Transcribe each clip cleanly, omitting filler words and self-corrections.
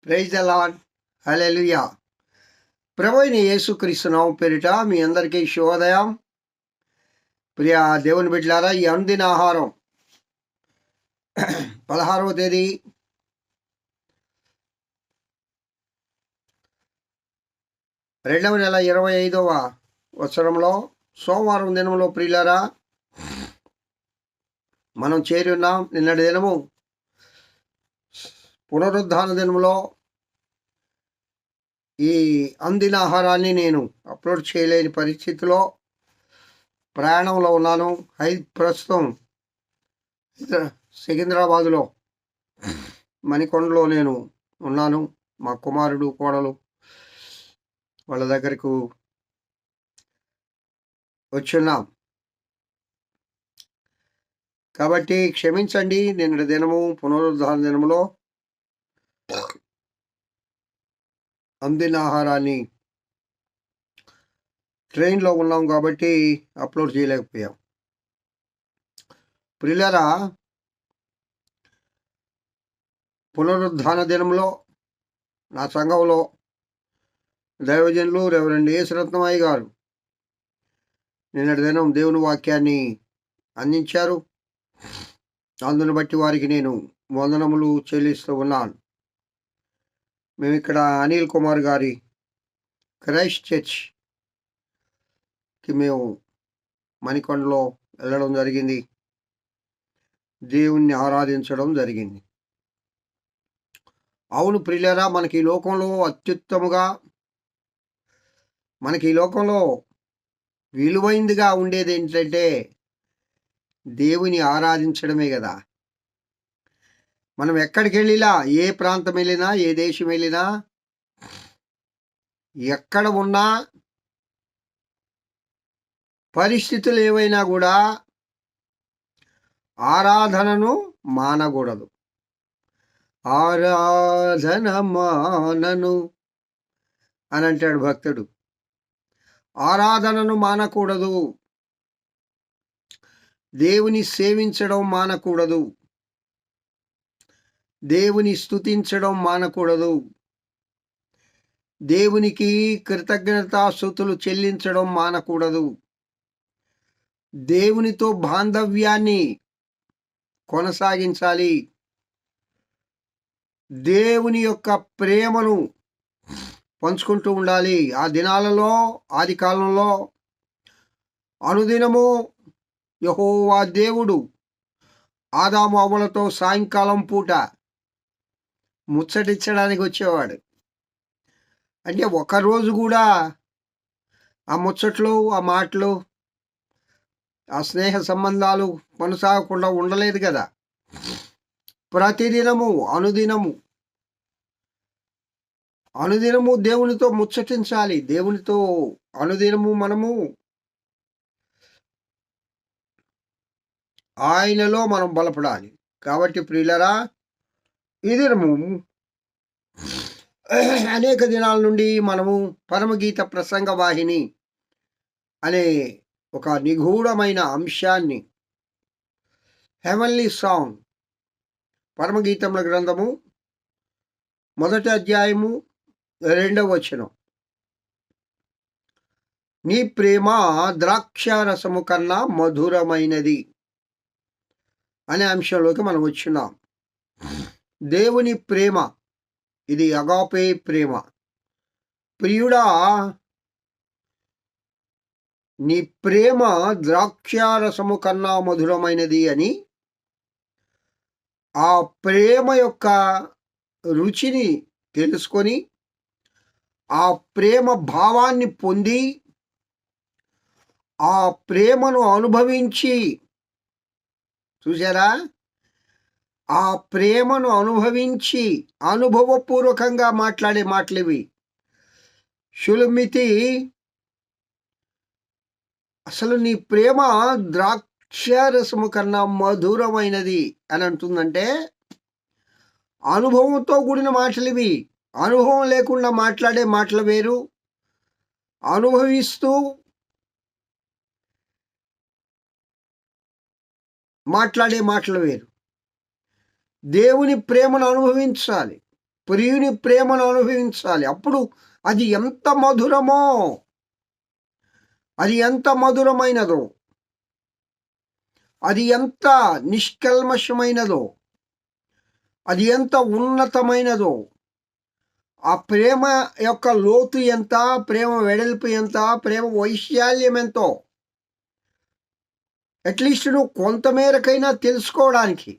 Praise the lord. Hallelujah. ప్రభు అయిన యేసుక్రీస్తు నామం పేరిట మీ అందరికీ శుభోదయం. ప్రియ దేవుని బిడ్డలారా, ఈ అనుదిన ఆహారం 16వ తేదీ 2వ నెల 25వ సంవత్సరంలో సోమవారం దినంలో ప్రియులారా మనం చేరి ఉన్నాం. నిన్నటి దినము పునరుద్ధాన దినంలో ఈ అందిన ఆహారాన్ని నేను అప్లోడ్ చేయలేని పరిస్థితిలో ప్రయాణంలో ఉన్నాను. ప్రస్తుతం సికింద్రాబాదులో మణికొండలో నేను ఉన్నాను. మా కుమారుడు కోడలు వాళ్ళ దగ్గరకు వచ్చున్నాం. కాబట్టి క్షమించండి. నిన్నటి దినము పునరుద్ధాన దినములో అందిన ఆహారాన్ని ట్రైన్లో ఉన్నాం కాబట్టి అప్లోడ్ చేయలేకపోయాం. ప్రియులారా, పునరుద్ధాన దినంలో నా సంఘంలో దైవజనులు రెవరెండ్ యేసురత్నమయ్య గారు నిన్నటి దినం దేవుని వాక్యాన్ని అందించారు. అందును బట్టి వారికి నేను వందనములు చెల్లిస్తూ ఉన్నాను. మేము ఇక్కడ అనిల్ కుమార్ గారి క్రైస్ట్ చర్చ్కి మేము మణికొండలో వెళ్ళడం జరిగింది. దేవుణ్ణి ఆరాధించడం జరిగింది. అవును ప్రియులారా, మనకి ఈ లోకంలో అత్యుత్తముగా, మనకి ఈ లోకంలో విలువైందిగా ఉండేది ఏంటంటే దేవుని ఆరాధించడమే కదా. మనం ఎక్కడికి వెళ్ళినా, ఏ ప్రాంతం వెళ్ళినా, ఏ దేశం వెళ్ళినా, ఎక్కడ ఉన్నా, పరిస్థితులు ఏవైనా కూడా ఆరాధనను మానకూడదు. ఆరాధన మానను అని అంటాడు భక్తుడు. ఆరాధనను మానకూడదు. దేవుని సేవించడం మానకూడదు. దేవుని స్తుతించడం మానకూడదు. దేవునికి కృతజ్ఞతాస్తుతులు చెల్లించడం మానకూడదు. దేవునితో బాంధవ్యాన్ని కొనసాగించాలి. దేవుని యొక్క ప్రేమను పంచుకుంటూ ఉండాలి. ఆ దినాలలో, ఆది కాలంలో అనుదినము యెహోవా దేవుడు ఆదాము అవ్వలతో సాయంకాలం పూట ముచ్చటించడానికి వచ్చేవాడు. అంటే ఒకరోజు కూడా ఆ ముచ్చట్లు, ఆ మాటలు, ఆ స్నేహ సంబంధాలు కొనసాగకుండా ఉండలేదు కదా. ప్రతిదినము, అనుదినము దేవునితో ముచ్చటించాలి. దేవునితో అనుదినము మనము ఆయనలో మనం బలపడాలి. కాబట్టి ప్రియులరా, ఈ దినము అనేక దినాల నుండి మనము పరమగీత ప్రసంగ వాహిని అనే ఒక నిగూఢమైన అంశాన్ని, హెవెన్లీ సాంగ్, పరమగీతముల గ్రంథము 1వ అధ్యాయము 2వ వచనం, నీ ప్రేమ ద్రాక్షారసము కన్నా మధురమైనది అనే అంశంలోకి మనం వచ్చినాం. దేవుని ప్రేమ, ఇది అగాపే ప్రేమ. ప్రియుడా, నీ ప్రేమ ద్రాక్షారసము కన్నా మధురమైనది అని ఆ ప్రేమ యొక్క రుచిని తెలుసుకొని, ఆ ప్రేమ భావాన్ని పొంది, ఆ ప్రేమను అనుభవించి, చూసారా, ఆ ప్రేమను అనుభవించి అనుభవపూర్వకంగా మాట్లాడే మాటలివి. షులుమితి, అసలు నీ ప్రేమ ద్రాక్షారసము కన్నా మధురమైనది అని అంటుందంటే అనుభవంతో కూడిన మాటలివి. అనుభవం లేకుండా మాట్లాడే మాటలు వేరు, అనుభవిస్తూ మాట్లాడే మాటలు వేరు. దేవుని ప్రేమను అనుభవించాలి. ప్రియుని ప్రేమను అనుభవించాలి. అప్పుడు అది ఎంత మధురమో, అది ఎంత మధురమైనదో, అది ఎంత నిష్కల్మషమైనదో, అది ఎంత ఉన్నతమైనదో, ఆ ప్రేమ యొక్క లోతు ఎంత, ప్రేమ వెడల్పు ఎంత, ప్రేమ వైశాల్యం ఎంతో అట్లీస్ట్ నువ్వు కొంతమేరకైనా తెలుసుకోవడానికి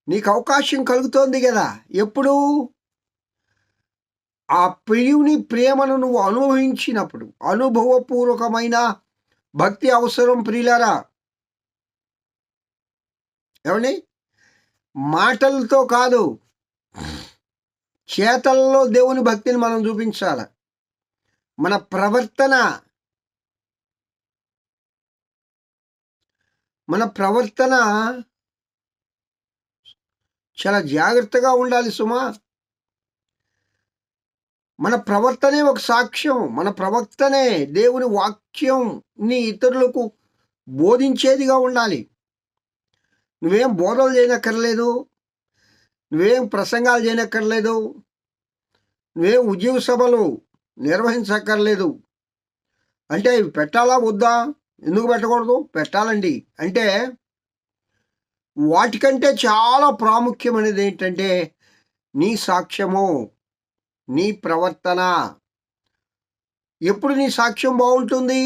నీకు అవకాశం కలుగుతోంది కదా. ఎప్పుడు? ఆ ప్రియుని ప్రేమను నువ్వు అనుభవించినప్పుడు. అనుభవపూర్వకమైన భక్తి అవసరం ప్రియులారా. ఏమండి? మాటలతో కాదు, చేతల్లో దేవుని భక్తిని మనం చూపించాల. మన ప్రవర్తన చాలా జాగ్రత్తగా ఉండాలి సుమా. మన ప్రవర్తనే ఒక సాక్ష్యం. మన ప్రవర్తనే దేవుని వాక్యంని ఇతరులకు బోధించేదిగా ఉండాలి. నువ్వేం బోధలు చేయనక్కర్లేదు, నువ్వేం ప్రసంగాలు చేయనక్కర్లేదు, నువ్వేం ఉద్యోగ సభలు నిర్వహించక్కర్లేదు. అంటే ఇవి పెట్టాలా వద్దా? ఎందుకు పెట్టకూడదు? పెట్టాలండి. అంటే వాటికంటే చాలా ప్రాముఖ్యమైనది ఏంటంటే నీ సాక్ష్యము, నీ ప్రవర్తన. ఎప్పుడు నీ సాక్ష్యం బాగుంటుంది?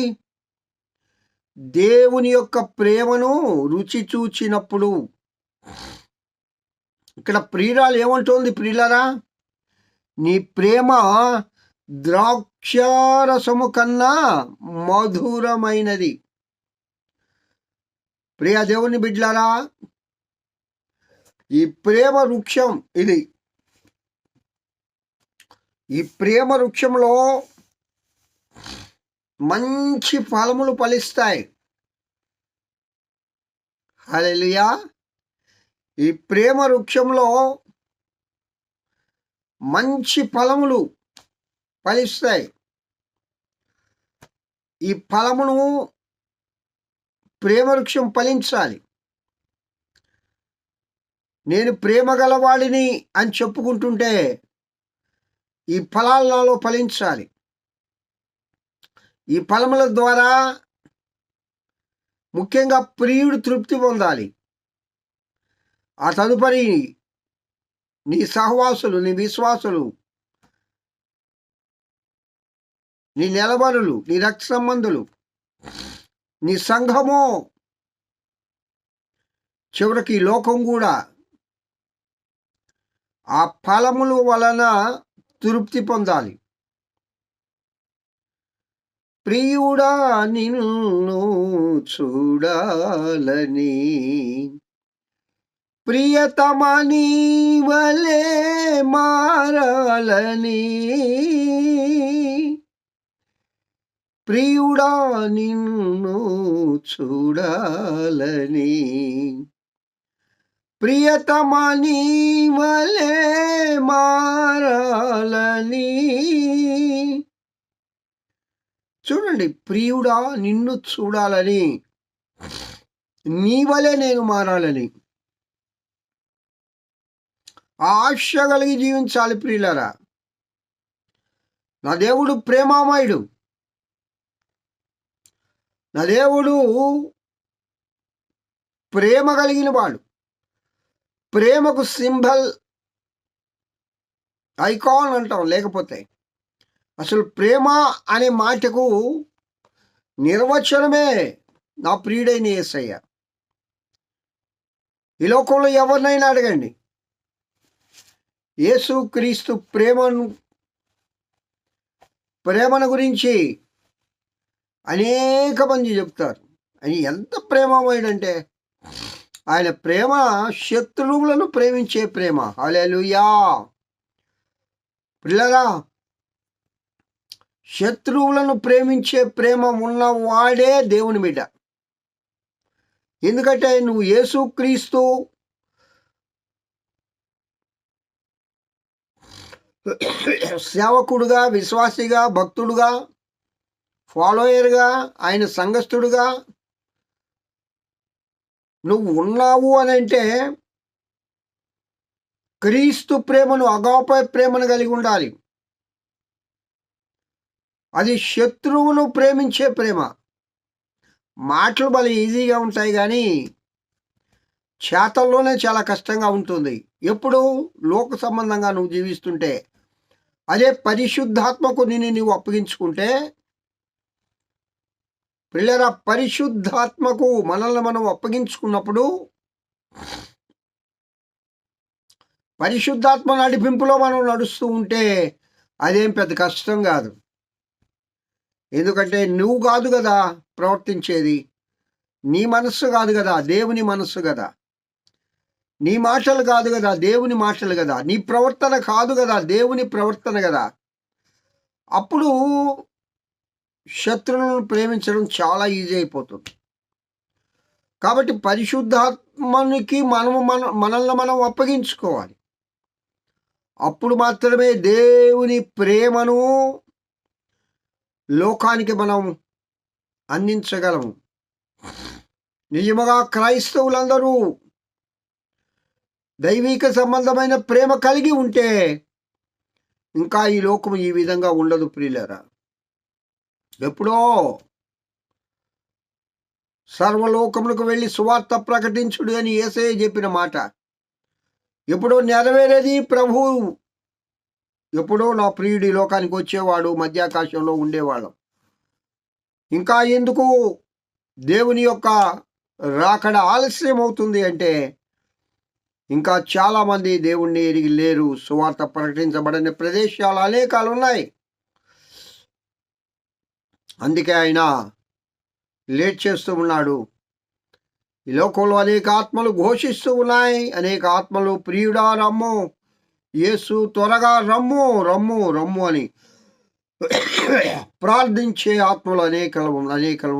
దేవుని యొక్క ప్రేమను రుచి చూచినప్పుడు. ఇక్కడ ప్రియురాలు ఏమంటుంది ప్రియులరా? నీ ప్రేమ ద్రాక్షారసము కన్నా మధురమైనది. ప్రియ దేవుని బిడ్డలారా, ఈ ప్రేమ వృక్షం ఇది. ఈ ప్రేమ వృక్షంలో మంచి ఫలములు ఫలిస్తాయి. హల్లెలూయా. ఈ ప్రేమ వృక్షంలో మంచి ఫలములు ఫలిస్తాయి. ఈ ఫలమును ప్రేమ వృక్షం ఫలించాలి. నేను ప్రేమ గలవాడిని అని చెప్పుకుంటుంటే ఈ ఫలాలు నాలో ఫలించాలి. ఈ ఫలముల ద్వారా ముఖ్యంగా ప్రియుడు తృప్తి పొందాలి. ఆ తదుపరి నీ సహవాసులు, నీ విశ్వాసులు, నీ నెలవరులు, నీ రక్త సంబంధులు, నీ సంఘము, చివరికి లోకం కూడా ఆ ఫలముల వలన తృప్తి పొందాలి. ప్రియుడా నిన్ను చూడాలని, ప్రియతమా నీ వలె మారాలని, ప్రియుడా నిన్ను చూడాలని, ప్రియతమా నీ వలె మారాలని. చూడండి, ప్రియుడా నిన్ను చూడాలని, నీ వలె నేను మారాలని ఆశ కలిగి జీవించాలి ప్రియులరా. నా దేవుడు ప్రేమామయుడు. నా దేవుడు ప్రేమ కలిగిన వాడు. ప్రేమకు సింబల్, ఐకాన్ అంటాం. లేకపోతే అసలు ప్రేమ అనే మాటకు నిర్వచనమే నా ప్రియుడైన యేసయ్య. ఈ లోకంలో ఎవరినైనా అడగండి, యేసుక్రీస్తు ప్రేమను గురించి అనేక మంది చెప్తారు. అని ఎంత ప్రేమమయుడంటే ఆయన ప్రేమ శత్రువులను ప్రేమించే ప్రేమ. హల్లెలూయా. పిల్లరా, శత్రువులను ప్రేమించే ప్రేమ ఉన్నవాడే దేవుని బిడ్డ. ఎందుకంటే నువ్వు యేసుక్రీస్తు సేవకుడుగా, విశ్వాసిగా, భక్తుడుగా, ఫాలోయర్గా, ఆయన సంఘస్థుడుగా నువ్వు ఉన్నావు అని అంటే క్రీస్తు ప్రేమను, అగాపే ప్రేమను కలిగి ఉండాలి. అది శత్రువును ప్రేమించే ప్రేమ. మాటలు భలే ఈజీగా ఉంటాయి కానీ చేతల్లోనే చాలా కష్టంగా ఉంటుంది. ఎప్పుడు లోక సంబంధంగా నువ్వు జీవిస్తుంటే. అదే పరిశుద్ధాత్మకు నిన్ను నీవు అప్పగించుకుంటే, పిల్లరా, పరిశుద్ధాత్మకు మనల్ని మనం అప్పగించుకున్నప్పుడు పరిశుద్ధాత్మ నడిపింపులో మనం నడుస్తూ ఉంటే అదేం పెద్ద కష్టం కాదు. ఎందుకంటే నువ్వు కాదు కదా ప్రవర్తించేది, నీ మనస్సు కాదు కదా, దేవుని మనస్సు కదా. నీ మాటలు కాదు కదా, దేవుని మాటలు కదా. నీ ప్రవర్తన కాదు కదా, దేవుని ప్రవర్తన కదా. అప్పుడు శత్రువులను ప్రేమించడం చాలా ఈజీ అయిపోతుంది. కాబట్టి పరిశుద్ధాత్మనికి మనల్ని మనం అప్పగించుకోవాలి. అప్పుడు మాత్రమే దేవుని ప్రేమను లోకానికి మనం అందించగలము. నిజముగా క్రైస్తవులందరూ దైవిక సంబంధమైన ప్రేమ కలిగి ఉంటే ఇంకా ఈ లోకం ఈ విధంగా ఉండదు ప్రియులారా. ఎప్పుడో సర్వలోకములకు వెళ్ళి సువార్త ప్రకటించుడు అని యేసయ్య చెప్పిన మాట ఎప్పుడో నెరవేరేది. ప్రభు ఎప్పుడో నా ప్రియుడి లోకానికి వచ్చేవాడు, మధ్యాకాశంలో ఉండేవాళ్ళం. ఇంకా ఎందుకు దేవుని యొక్క రాకడ ఆలస్యం అవుతుంది అంటే, ఇంకా చాలామంది దేవుణ్ణి ఎరిగి లేరు. సువార్త ప్రకటించబడని ప్రదేశాలు అనేకాలు ఉన్నాయి. అందుకే ఆయన లేట్ చేస్తూ ఉన్నాడు. ఈ లోకంలో అనేక ఆత్మలు ఘోషిస్తూ ఉన్నాయి. అనేక ఆత్మలు ప్రియుడా రమ్ము, యేసు త్వరగా రమ్ము రమ్ము రమ్ము అని ప్రార్థించే ఆత్మలు అనేకలు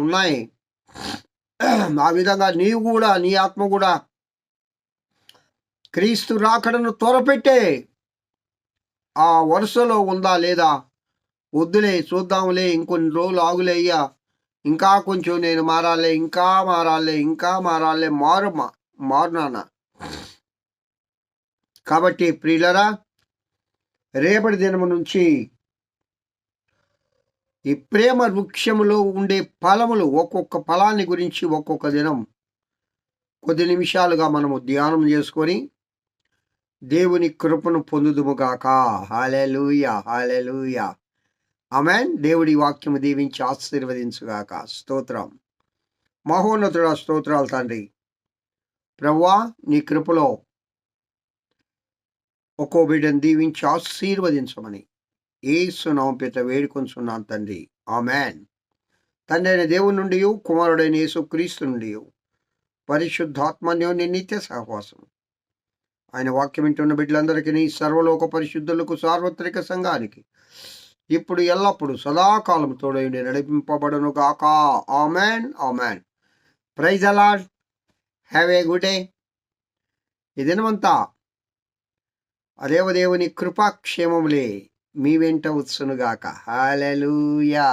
ఉన్నాయి. ఆ విధంగా నీవు కూడా, నీ ఆత్మ కూడా క్రీస్తు రాకడను త్వరపెట్టే ఆ వరుసలో ఉందా లేదా? వద్దులే, చూద్దాంలే, ఇంకొన్ని రోజులు ఆగులే అయ్యా, ఇంకా కొంచెం నేను మారాలే, ఇంకా మారాలే, మారు నాన్న. కాబట్టి ప్రియులరా, రేపటి దినము నుంచి ఈ ప్రేమ వృక్షములో ఉండే ఫలములు, ఒక్కొక్క ఫలాన్ని గురించి ఒక్కొక్క దినం కొద్ది నిమిషాలుగా మనము ధ్యానం చేసుకొని దేవుని కృపను పొందుదుముగాక. హల్లెలూయా, హల్లెలూయా, ఆమేన్. దేవుడి వాక్యము దీవించి ఆశీర్వదించుగాక. స్తోత్రం. మహోన్నతుడా, స్తోత్రాలు తండ్రి. ప్రభువా, నీ కృపలో ఒక్కో బిడ్డను దీవించి ఆశీర్వదించమని యేసు నామమున పేరిట వేడుకొంచున్నాను తండ్రి. ఆమేన్. తండ్రి అయిన దేవుని నుండి, కుమారుడైన యేసు క్రీస్తు నుండి, పరిశుద్ధాత్మన్యోని నిత్య సహవాసం ఆయన వాక్యం వింటున్న బిడ్డలందరికీ, సర్వలోక పరిశుద్ధులకు, సార్వత్రిక సంఘానికి ఇప్పుడు ఎల్లప్పుడు సదాకాలం తోడైండి నడిపింపబడును గాక. Amen, amen. Praise the lord. Have a good day. ఈ దినమంతా దేవుని కృపాక్షేమములే మీ వెంట వచ్చునుగాక. హల్లెలూయా.